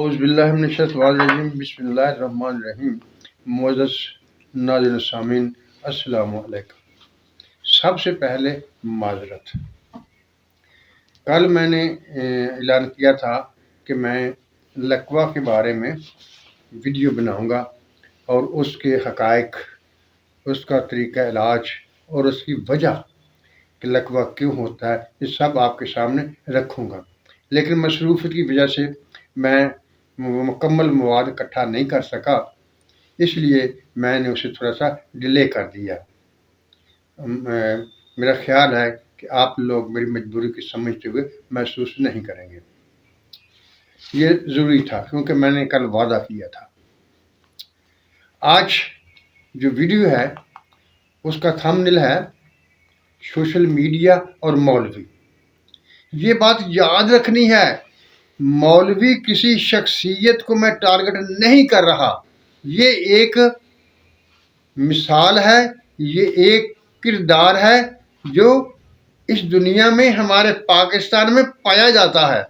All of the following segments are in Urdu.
اعوذ باللہ من الشیطان الرجیم بسم اللہ الرحمن الرحیم۔ معزز ناظرین سامعین السلام علیکم۔ سب سے پہلے معذرت، کل میں نے اعلان کیا تھا کہ میں لقوہ کے بارے میں ویڈیو بناؤں گا اور اس کے حقائق، اس کا طریقہ علاج اور اس کی وجہ کہ لقوہ کیوں ہوتا ہے، یہ سب آپ کے سامنے رکھوں گا، لیکن مصروفیت کی وجہ سے میں مکمل مواد اکٹھا نہیں کر سکا، اس لیے میں نے اسے تھوڑا سا ڈیلے کر دیا۔ میرا خیال ہے کہ آپ لوگ میری مجبوری کی سمجھتے ہوئے محسوس نہیں کریں گے، یہ ضروری تھا کیونکہ میں نے کل وعدہ کیا تھا۔ آج جو ویڈیو ہے اس کا تھمبنیل ہے سوشل میڈیا اور مولوی۔ یہ بات یاد رکھنی ہے، مولوی کسی شخصیت کو میں ٹارگٹ نہیں کر رہا، یہ ایک مثال ہے، یہ ایک کردار ہے جو اس دنیا میں ہمارے پاکستان میں پایا جاتا ہے،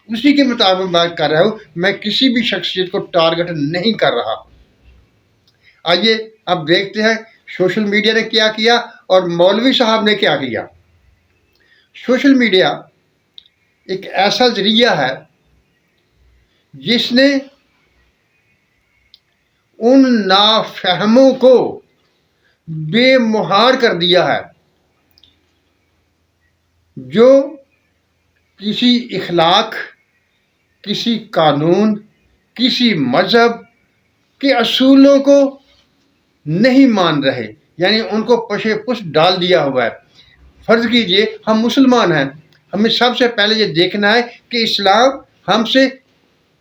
اسی کے مطابق بات کر رہا ہوں، میں کسی بھی شخصیت کو ٹارگٹ نہیں کر رہا۔ آئیے اب دیکھتے ہیں سوشل میڈیا نے کیا کیا اور مولوی صاحب نے کیا کیا۔ سوشل میڈیا ایک ایسا ذریعہ ہے جس نے ان نافہموں کو بے مہار کر دیا ہے جو کسی اخلاق، کسی قانون، کسی مذہب کے اصولوں کو نہیں مان رہے، یعنی ان کو پشے پش ڈال دیا ہوا ہے۔ فرض کیجئے ہم مسلمان ہیں، ہمیں سب سے پہلے یہ دیکھنا ہے کہ اسلام ہم سے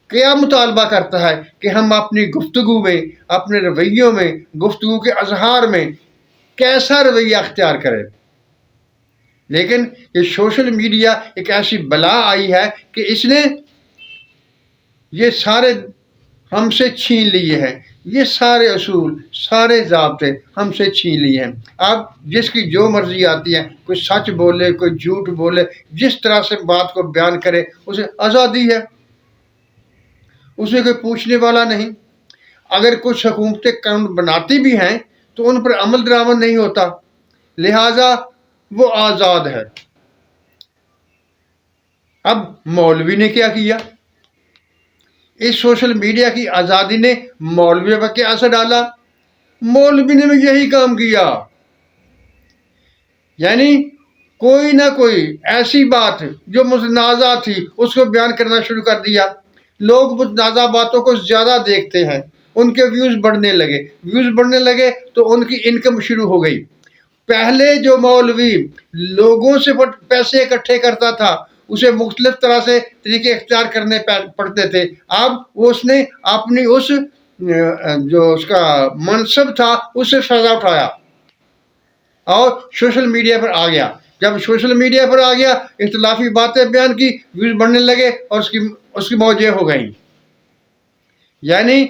کیا مطالبہ کرتا ہے کہ ہم اپنی گفتگو میں، اپنے رویوں میں، گفتگو کے اظہار میں کیسا رویہ اختیار کریں۔ لیکن یہ سوشل میڈیا ایک ایسی بلا آئی ہے کہ اس نے یہ سارے ہم سے چھین لیے ہیں، یہ سارے اصول، سارے ضابطے ہم سے چھین لیے ہیں۔ اب جس کی جو مرضی آتی ہے، کوئی سچ بولے، کوئی جھوٹ بولے، جس طرح سے بات کو بیان کرے، اسے آزادی ہے، اسے کوئی پوچھنے والا نہیں۔ اگر کچھ حکومتیں قانون بناتی بھی ہیں تو ان پر عمل درآمد نہیں ہوتا، لہٰذا وہ آزاد ہے۔ اب مولوی نے کیا کیا؟ اس سوشل میڈیا کی آزادی نے مولوی پر کیا اثر ڈالا؟ مولوی نے بھی یہی کام کیا، یعنی کوئی نہ کوئی ایسی بات جو متنازع تھی اس کو بیان کرنا شروع کر دیا۔ لوگ متنازع باتوں کو زیادہ دیکھتے ہیں، ان کے ویوز بڑھنے لگے تو ان کی انکم شروع ہو گئی۔ پہلے جو مولوی لوگوں سے پیسے اکٹھے کرتا تھا اسے مختلف طرح سے طریقے اختیار کرنے پڑتے تھے، اب اس نے اپنی جو اس کا منصب تھا اس سے فائدہ اٹھایا اور سوشل میڈیا پر آ گیا۔ جب سوشل میڈیا پر آ گیا، اختلافی باتیں بیان کی، ویوز بڑھنے لگے اور اس کی موجیں ہو گئیں۔ یعنی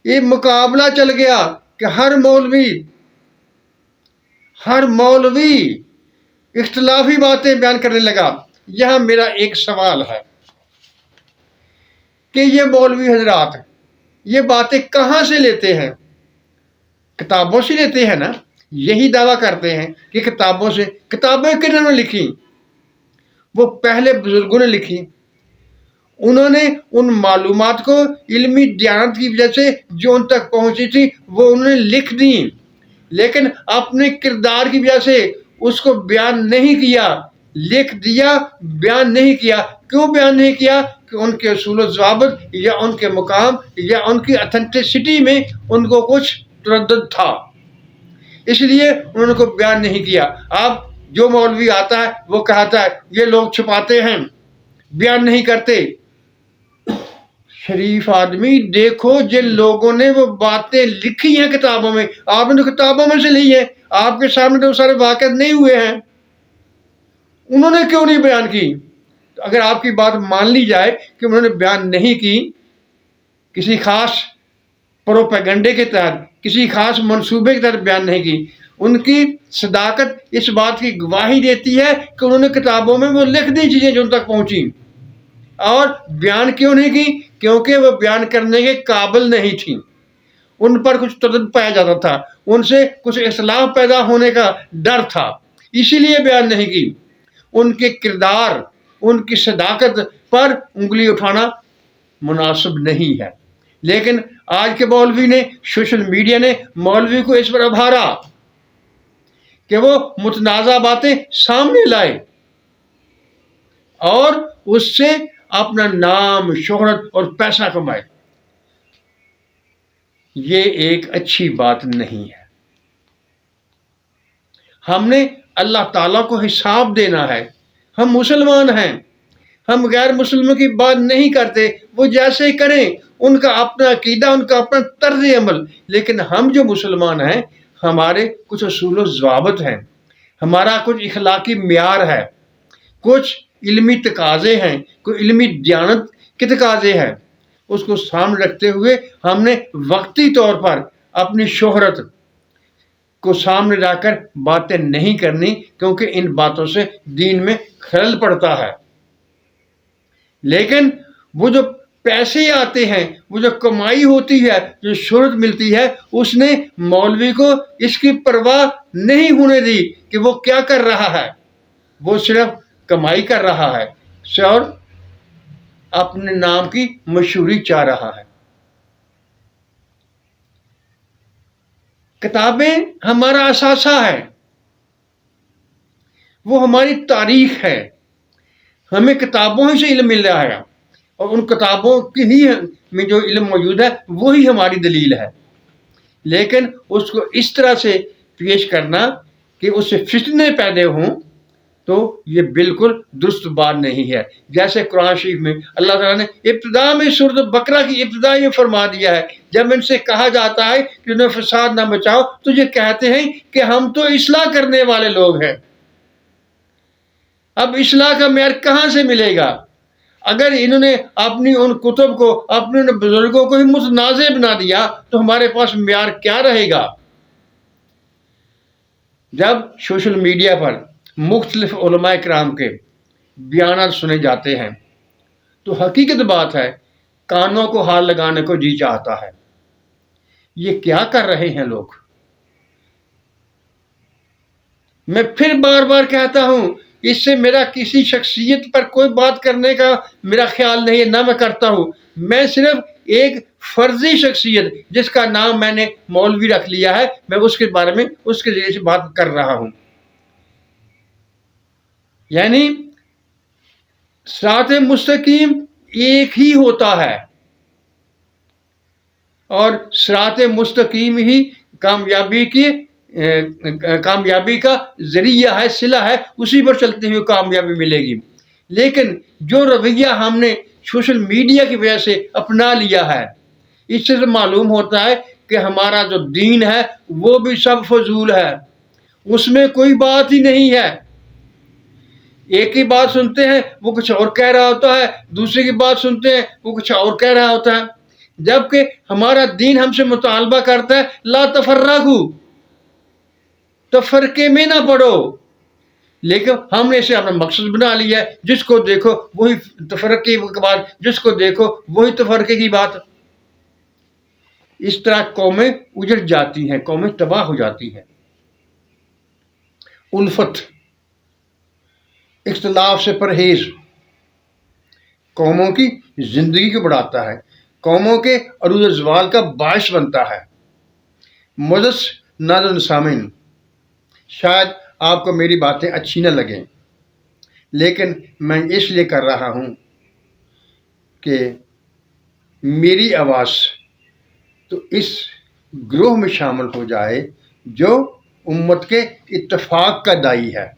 یہ مقابلہ چل گیا کہ ہر مولوی اختلافی باتیں بیان کرنے لگا۔ یہاں میرا ایک سوال ہے کہ یہ مولوی حضرات یہ باتیں کہاں سے لیتے ہیں؟ کتابوں سے لیتے ہیں نا، یہی دعویٰ کرتے ہیں کہ کتابوں سے۔ کتابیں کنہوں نے لکھی؟ وہ پہلے بزرگوں نے لکھی، انہوں نے ان معلومات کو علمی دیانت کی وجہ سے جو ان تک پہنچی تھی وہ انہوں نے لکھ دی، لیکن اپنے کردار کی وجہ سے اس کو بیان نہیں کیا، لکھ دیا، بیان نہیں کیا۔ کیوں بیان نہیں کیا؟ کہ ان کے اصول و ضوابط یا ان کے مقام یا ان کی اتھینٹسٹی میں ان کو کچھ تردد تھا، اس لیے انہوں نے بیان نہیں کیا۔ اب جو مولوی آتا ہے وہ کہتا ہے یہ لوگ چھپاتے ہیں، بیان نہیں کرتے۔ شریف آدمی دیکھو، جن لوگوں نے وہ باتیں لکھی ہیں کتابوں میں، آپ نے تو کتابوں میں سے لی ہیں، آپ کے سامنے تو سارے واقعات نہیں ہوئے ہیں، انہوں نے کیوں نہیں بیان کی؟ اگر آپ کی بات مان لی جائے کہ انہوں نے بیان نہیں کی، کسی خاص پروپیگنڈے کے تحت، کسی خاص منصوبے کے تحت بیان نہیں کی، ان کی صداقت اس بات کی گواہی دیتی ہے کہ انہوں نے کتابوں میں وہ لکھ دی چیزیں جو ان تک پہنچی۔ اور بیان کیوں نہیں کی؟ کیونکہ وہ بیان کرنے کے قابل نہیں تھیں، ان پر کچھ تردد پایا جاتا تھا، ان سے کچھ اصلاح پیدا ہونے کا ڈر تھا، اسی لیے بیان نہیں کی۔ ان کے کردار، ان کی صداقت پر انگلی اٹھانا مناسب نہیں ہے، لیکن آج کے مولوی نے، سوشل میڈیا نے مولوی کو اس پر ابھارا کہ وہ متنازع باتیں سامنے لائے اور اس سے اپنا نام، شہرت اور پیسہ کمائے۔ یہ ایک اچھی بات نہیں ہے۔ ہم نے اللہ تعالیٰ کو حساب دینا ہے۔ ہم مسلمان ہیں، ہم غیر مسلموں کی بات نہیں کرتے، وہ جیسے کریں، ان کا اپنا عقیدہ، ان کا اپنا طرز عمل، لیکن ہم جو مسلمان ہیں ہمارے کچھ اصول و ضوابط ہیں، ہمارا کچھ اخلاقی معیار ہے، کچھ علمی تقاضے ہیں، کوئی علمی دیانت کے تقاضے ہیں۔ اس کو سامنے رکھتے ہوئے ہم نے وقتی طور پر اپنی شہرت کو سامنے لا کر باتیں نہیں کرنی، کیونکہ ان باتوں سے دین میں خلل پڑتا ہے۔ لیکن وہ جو پیسے آتے ہیں، وہ جو کمائی ہوتی ہے، جو شہرت ملتی ہے، اس نے مولوی کو اس کی پرواہ نہیں ہونے دی کہ وہ کیا کر رہا ہے، وہ صرف کمائی کر رہا ہے اور اپنے نام کی مشہوری چاہ رہا ہے۔ کتابیں ہمارا اثاثہ ہے، وہ ہماری تاریخ ہے، ہمیں کتابوں ہی سے علم مل رہا ہے، اور ان کتابوں کی ہی میں جو علم موجود ہے وہی ہماری دلیل ہے۔ لیکن اس کو اس طرح سے پیش کرنا کہ اس سے فتنے پیدا ہوں، تو یہ بالکل درست بات نہیں ہے۔ جیسے قرآن شریف میں اللہ تعالیٰ نے ابتدا میں سورۃ بقرہ کی ابتدا یہ فرما دیا ہے، جب ان سے کہا جاتا ہے کہ انہیں فساد نہ بچاؤ، تو یہ کہتے ہیں کہ ہم تو اصلاح کرنے والے لوگ ہیں۔ اب اصلاح کا معیار کہاں سے ملے گا؟ اگر انہوں نے اپنی ان کتب کو، اپنے ان بزرگوں کو ہی متنازع بنا دیا، تو ہمارے پاس معیار کیا رہے گا؟ جب سوشل میڈیا پر مختلف علماء کرام کے بیانات سنے جاتے ہیں تو حقیقت بات ہے کانوں کو ہاتھ لگانے کو جی چاہتا ہے۔ یہ کیا کر رہے ہیں لوگ؟ میں پھر بار بار کہتا ہوں، اس سے میرا کسی شخصیت پر کوئی بات کرنے کا میرا خیال نہیں ہے، نہ میں کرتا ہوں۔ میں صرف ایک فرضی شخصیت جس کا نام میں نے مولوی رکھ لیا ہے، میں اس کے بارے میں اس کے ذریعے سے بات کر رہا ہوں۔ یعنی صراط مستقیم ایک ہی ہوتا ہے، اور صراط مستقیم ہی کامیابی کا ذریعہ ہے، صلہ ہے، اسی پر چلتے ہوئے کامیابی ملے گی۔ لیکن جو رویہ ہم نے سوشل میڈیا کی وجہ سے اپنا لیا ہے، اس سے معلوم ہوتا ہے کہ ہمارا جو دین ہے وہ بھی سب فضول ہے، اس میں کوئی بات ہی نہیں ہے۔ ایک ہی بات سنتے ہیں وہ کچھ اور کہہ رہا ہوتا ہے، دوسرے کی بات سنتے ہیں وہ کچھ اور کہہ رہا ہوتا ہے، جبکہ ہمارا دین ہم سے مطالبہ کرتا ہے لا تفرقوا، تفرقے میں نہ پڑو۔ لیکن ہم نے اسے اپنا مقصد بنا لیا ہے، جس کو دیکھو وہی تفرقے کی بات، جس کو دیکھو وہی تفرقے کی بات۔ اس طرح قومیں اجڑ جاتی ہیں، قومیں تباہ ہو جاتی ہیں۔ الفت، اختلاف سے پرہیز قوموں کی زندگی کو بڑھاتا ہے، قوموں کے عروج و زوال کا باعث بنتا ہے۔ معزز ناظرین سامعین، شاید آپ کو میری باتیں اچھی نہ لگیں، لیکن میں اس لیے کر رہا ہوں کہ میری آواز تو اس گروہ میں شامل ہو جائے جو امت کے اتفاق کا داعی ہے،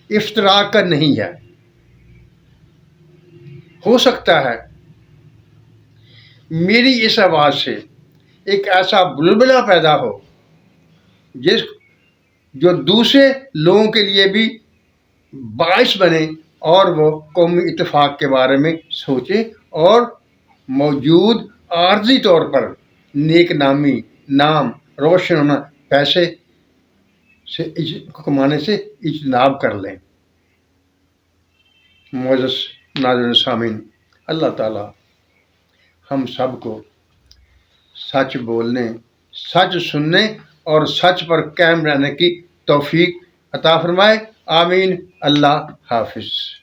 افتراق کا نہیں ہے۔ ہو سکتا ہے میری اس آواز سے ایک ایسا بلبلہ پیدا ہو جو دوسرے لوگوں کے لیے بھی باعث بنے اور وہ قومی اتفاق کے بارے میں سوچیں اور موجود عارضی طور پر نیک نامی، نام روشن ہونا، پیسے سے کمانے سے اجتناب کر لیں۔ معزز ناظرین سامعین، اللہ تعالی ہم سب کو سچ بولنے، سچ سننے اور سچ پر قائم رہنے کی توفیق عطا فرمائے۔ آمین۔ اللہ حافظ۔